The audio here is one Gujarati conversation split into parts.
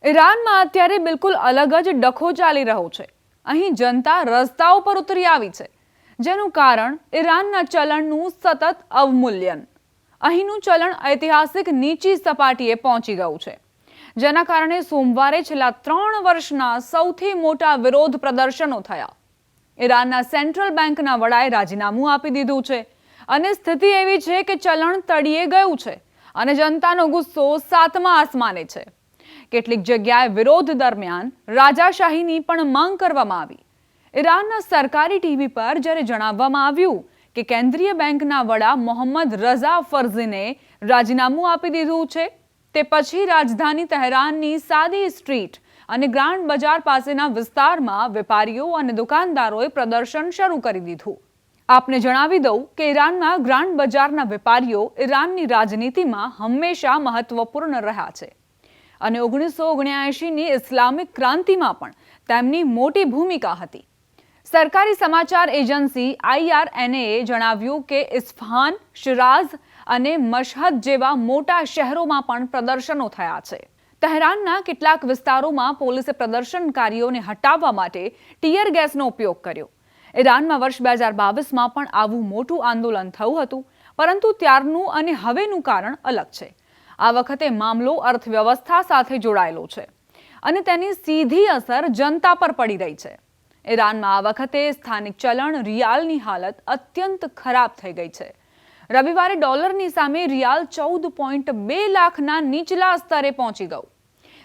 ઈરાનમાં અત્યારે બિલકુલ અલગ જ ડખો ચાલી રહ્યો છે। અહીં જનતા રસ્તાઓ પર ઉતરી આવી છે, જેનું કારણ ઈરાનના ચલણનું સતત અવમૂલ્યન। અહીંનું ચલણ ઐતિહાસિક નીચી સપાટીએ પહોંચી ગયું છે, જેના કારણે સોમવારે છેલ્લા 3 વર્ષના સૌથી મોટા વિરોધ પ્રદર્શનો થયા। ઈરાનના સેન્ટ્રલ બેંકના વડાએ રાજીનામું આપી દીધું છે અને સ્થિતિ એવી છે કે ચલણ તળિયે ગયું છે અને જનતાનો ગુસ્સો 7મા આસમાને છે। કેટલીક જગ્યાએ વિરોધ દરમિયાન રાજાશાહીની પણ માંગ કરવામાં આવી। ઈરાનના સરકારી ટીવી પર જ્યારે જણાવવામાં આવ્યું કે કેન્દ્રીય બેંકના વડા મોહમ્મદ રઝા ફર્ઝીને રાજીનામું આપી દીધું છે, તે પછી રાજધાની તહેરાનની સાદી સ્ટ્રીટ અને ગ્રાન્ડ બજાર પાસેના વિસ્તારમાં વેપારીઓ અને દુકાનદારોએ પ્રદર્શન શરૂ કરી દીધું। આપને જણાવી દઉં કે ઈરાનમાં ગ્રાન્ડ બજારના વેપારીઓ ઈરાનની રાજનીતિમાં હંમેશા મહત્વપૂર્ણ રહ્યા છે અને 1979ની ઇસ્લામિક ક્રાંતિમાં પણ તેમની મોટી ભૂમિકા હતી। સરકારી સમાચાર એજન્સી IRNAએ જણાવ્યું કે ઇસ્ફહાન, શિરાઝ અને મશહદ જેવા મોટા શહેરોમાં પણ પ્રદર્શનો થયા છે। તહેરાનના કેટલાક વિસ્તારોમાં પોલીસે પ્રદર્શનકારીઓને હટાવવા માટે ટીયર ગેસનો ઉપયોગ કર્યો। ઈરાનમાં વર્ષ 2022માં પણ આવું મોટું આંદોલન થયું હતું, પરંતુ ત્યારનું અને હવેનું કારણ અલગ છે। આ વખતે મામલો અર્થવ્યવસ્થા સાથે જોડાયેલો છે અને તેની સીધી અસર જનતા પર પડી રહી છે। ઈરાનમાં આ વખતે સ્થાનિક ચલણ રિયાલની હાલત અત્યંત ખરાબ થઈ ગઈ છે। રવિવારે ડોલરની સામે રિયાલ 14.2 લાખના નીચલા સ્તરે પહોંચી ગયું,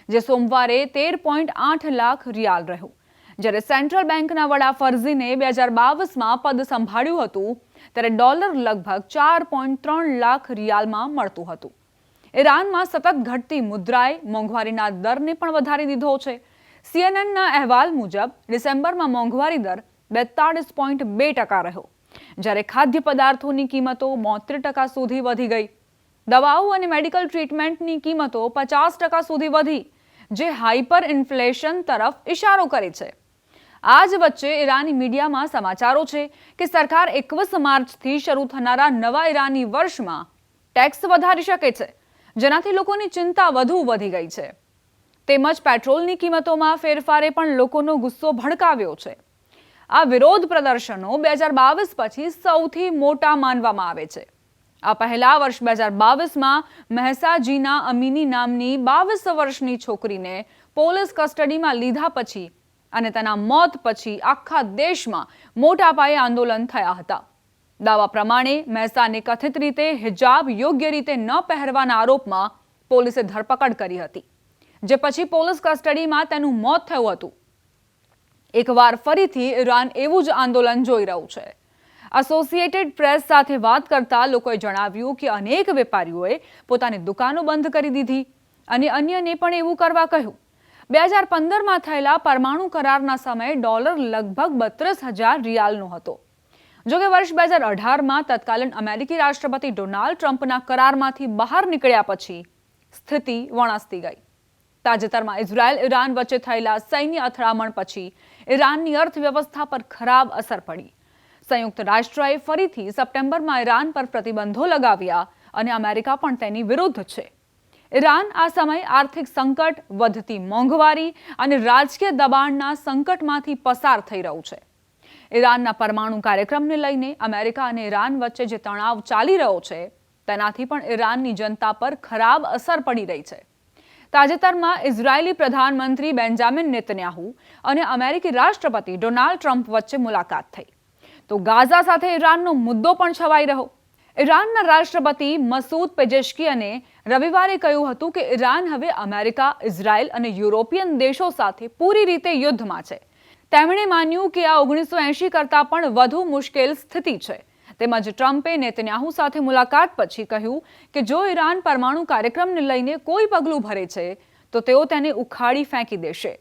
જે સોમવારે 13.8 લાખ રિયાલ રહ્યું। જ્યારે સેન્ટ્રલ બેંકના વડા ફર્ઝીને 2022માં પદ સંભાળ્યું હતું, ત્યારે ડોલર લગભગ 4.3 લાખ રિયાલમાં મળતું હતું। ઈરાનમાં સતત ઘટતી મુદ્રાએ મોંઘવારીના દરને પણ વધારી દીધો છે। CNNના અહેવાલ મુજબ ડિસેમ્બરમાં મોંઘવારી દર 42.2% રહ્યો, જ્યારે ખાદ્ય પદાર્થોની કિંમતો 72% સુધી વધી ગઈ। દવાઓ અને મેડિકલ ટ્રીટમેન્ટની કિંમતો 50% સુધી વધી, જે હાઇપર ઇન્ફ્લેશન તરફ ઇશારો કરે છે। આ જ વચ્ચે ઈરાની મીડિયામાં સમાચારો છે કે સરકાર 21 માર્ચથી શરૂ થનારા નવા ઈરાની વર્ષમાં ટેક્સ વધારી શકે છે, જેનાથી લોકોની ચિંતા વધુ વધી ગઈ છે। તેમજ પેટ્રોલની કિંમતોમાં ફેરફારે પણ લોકોનો ગુસ્સો ભડકાવ્યો છે। આ વિરોધ પ્રદર્શનો 2022 પછી સૌથી મોટા માનવામાં આવે છે। આ પહેલા વર્ષ 2022માં મહેસા જીના અમીની નામની 22 વર્ષની છોકરીને પોલીસ કસ્ટડીમાં લીધા પછી અને તેના મોત પછી આખા દેશમાં મોટા પાયે આંદોલન થયા હતા। દાવા પ્રમાણે મહેસાને કથિત રીતે હિજાબ યોગ્ય રીતે ન પહેરવાના આરોપમાં પોલીસે ધરપકડ કરી હતી, જે પછી પોલીસ કસ્ટડીમાં તેનું મોત થયું હતું। એકવાર ફરીથી ઈરાન એવું જ આંદોલન જોઈ રહ્યું છે। એસોસિએટેડ પ્રેસ સાથે વાત કરતા લોકોએ જણાવ્યું કે અનેક વેપારીઓએ પોતાની દુકાનો બંધ કરી દીધી અને અન્યને પણ એવું કરવા કહ્યું। 2015માં થયેલા પરમાણુ કરારના સમયે ડોલર લગભગ 32,000 રિયાલનો હતો। જોકે વર્ષ 2018માં તત્કાલીન અમેરિકી રાષ્ટ્રપતિ ડોનાલ્ડ ટ્રમ્પના કરારમાંથી બહાર નીકળ્યા પછી સ્થિતિ વણસતી ગઈ। તાજેતરમાં ઇઝરાયલ ઈરાન વચ્ચે થયેલા સૈન્ય અથડામણ પછી ઈરાનની અર્થવ્યવસ્થા પર ખરાબ અસર પડી। સંયુક્ત રાષ્ટ્રએ ફરીથી સપ્ટેમ્બરમાં ઈરાન પર પ્રતિબંધો લગાવ્યા અને અમેરિકા પણ તેની વિરુદ્ધ છે। ઈરાન આ સમયે આર્થિક સંકટ, વધતી મોંઘવારી અને રાજકીય દબાણના સંકટમાંથી પસાર થઈ રહ્યું છે। ઈરાનના પરમાણુ કાર્યક્રમને લઈને અમેરિકા અને ઈરાન વચ્ચે જે તણાવ ચાલી રહ્યો છે, તેનાથી પણ ઈરાનની જનતા પર ખરાબ અસર પડી રહી છે। તાજેતરમાં ઇઝરાયેલી પ્રધાનમંત્રી બેન્જામિન નેતન્યાહુ અને અમેરિકી રાષ્ટ્રપતિ ડોનાલ્ડ ટ્રમ્પ વચ્ચે મુલાકાત થઈ, તો ગાઝા સાથે ઈરાનનો મુદ્દો પણ છવાઈ રહ્યો। ઈરાનના રાષ્ટ્રપતિ મસૂદ પેજેશ્કિયને રવિવારે કહ્યું હતું કે ઈરાન હવે અમેરિકા, ઇઝરાયલ અને યુરોપિયન દેશો સાથે પૂરી રીતે યુદ્ધમાં છે। તેમણે માન્યું કે આ 1980 કરતાં પણ વધુ મુશ્કેલ સ્થિતિ છે। તેમજ ટ્રમ્પે નેતન્યાહુ સાથે મુલાકાત પછી કહ્યું કે જો ઈરાન પરમાણુ કાર્યક્રમને લઈને કોઈ પગલું ભરે છે, તો તેઓ તેને ઉખાડી ફેંકી દેશે।